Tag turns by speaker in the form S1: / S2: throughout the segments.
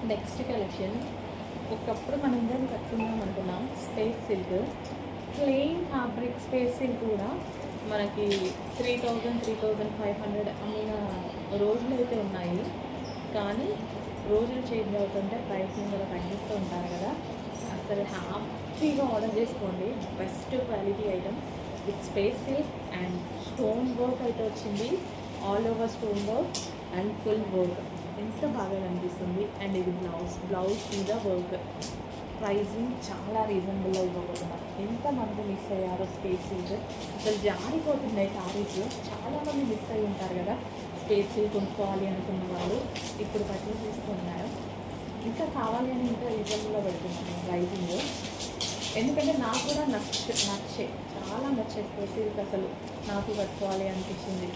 S1: Next collection ఒకప్పుడు మనం అందరం కట్టుకుందాం అనుకున్నాం space silk plain fabric space silk కూడా మనకి 3,000 3,500 అమ్మిన రోజులు అయితే ఉన్నాయి. కానీ రోజులు చేంజ్ అవుతుంటే ప్రైసింగ్ కూడా తగ్గిస్తూ ఉంటారు కదా. అసలు హ్యాపీగా ఆర్డర్ చేసుకోండి. Best quality item with space silk and stone work అయితే వచ్చింది. All over stone work and full work ఎంత బాగా కనిపిస్తుంది. అండ్ ఇది బ్లౌజ్ మీద వర్క్. ప్రైజింగ్ చాలా రీజనబుల్గా ఇవ్వబోతున్నారు. ఎంతమంది మిస్ అయ్యారో స్పేస్ సిల్క్, అసలు జారిపోతున్నాయి శారీస్. చాలామంది మిస్ అయ్యి ఉంటారు కదా స్పేస్ సిల్క్ కొనుక్కోవాలి అనుకున్న వాళ్ళు. ఇప్పుడు పర్చేస్ చేసుకున్నారు. ఇంకా కావాలి అని ఇంకా రీజనబుల్గా పెడుతున్నాను ప్రైజింగ్. ఎందుకంటే నాకు కూడా నచ్చే చాలా నచ్చే స్పేస్ సిల్క్. అసలు నాకు కట్టుకోవాలి అనిపించింది.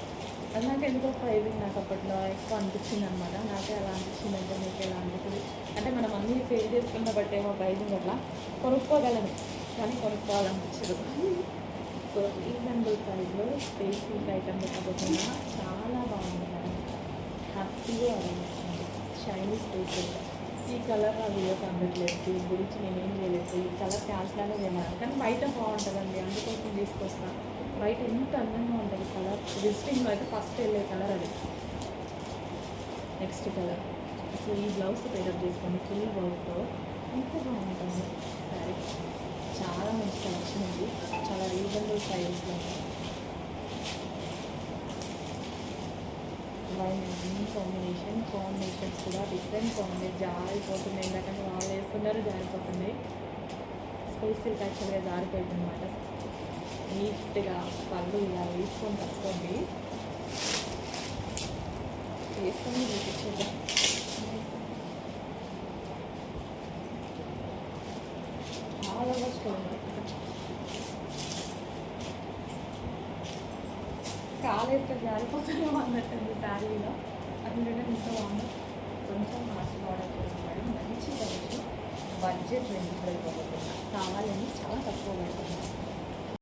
S1: అది నాకు ఎందుకో ప్రైజింగ్ నాకు అప్పట్లో ఎక్కువ అనిపించింది అనమాట. నాకే అలా అనిపించింది. అంటే మీకు ఎలా అనిపిస్తుంది అంటే మనం అన్నీ సేల్ చేసుకున్న బట్టేమో ప్రైజింగ్ అట్లా కొనుక్కోగలను, కానీ కొనుక్కోవాలనిపించదు. సో రీజనబుల్ ప్రైస్లో స్పేస్ సిల్క్ ఐటమ్ పెట్టబోతున్నా చాలా బాగుంటుంది. హ్యాపీగా అనిపిస్తుంది. Shiny space silk. ఈ కలర్ నా వీడియోకి అందట్లేదు, దీని గురించి నేనేం చేయలేదు. ఈ కలర్ క్యాన్స్లానే చేయమన్నాను, కానీ బయట బాగుంటుందండి, అందుకోసం తీసుకొస్తాను. బయట ఎంత అందంగా ఉంటుంది కలర్. విజిటింగ్లో అయితే ఫస్ట్ వెళ్ళే కలర్ అది. నెక్స్ట్ కలర్ అసలు ఈ బ్లౌజ్ పేరప్ చేసుకొని ఫుల్ వర్క్తో ఎంత బాగుంటుంది సారీ. చాలా మంచి కలెక్షన్ ఉంది. చాలా రీజనబుల్ ప్రైస్లో కాంబినేషన్స్ కూడా డిఫరెంట్ కాంబినేషన్. జారిపోతుంది, ఎందుకంటే వాళ్ళు వేస్తున్నారు జారిపోతుంది. స్పేస్ సిల్క్ యాక్చువల్గా జారిపోయింది అనమాట. నీట్గా పళ్ళు ఇలా వేసుకొని కట్టుకోండి. వేసుకొని చూపించేద్దాం. చాలా స్టోన్ కాలేస్తే జారిపోతానే అన్నట్టుంది శారీలో. అందుకంటే ఇంత బాగుంది. కొంచెం మాస్ ఆర్డర్ చేసుకోవడం మంచి కలెక్షన్. బడ్జెట్ రెండులో ఇవ్వబోతున్నా. కావాలని చాలా తక్కువ పడుతుంది.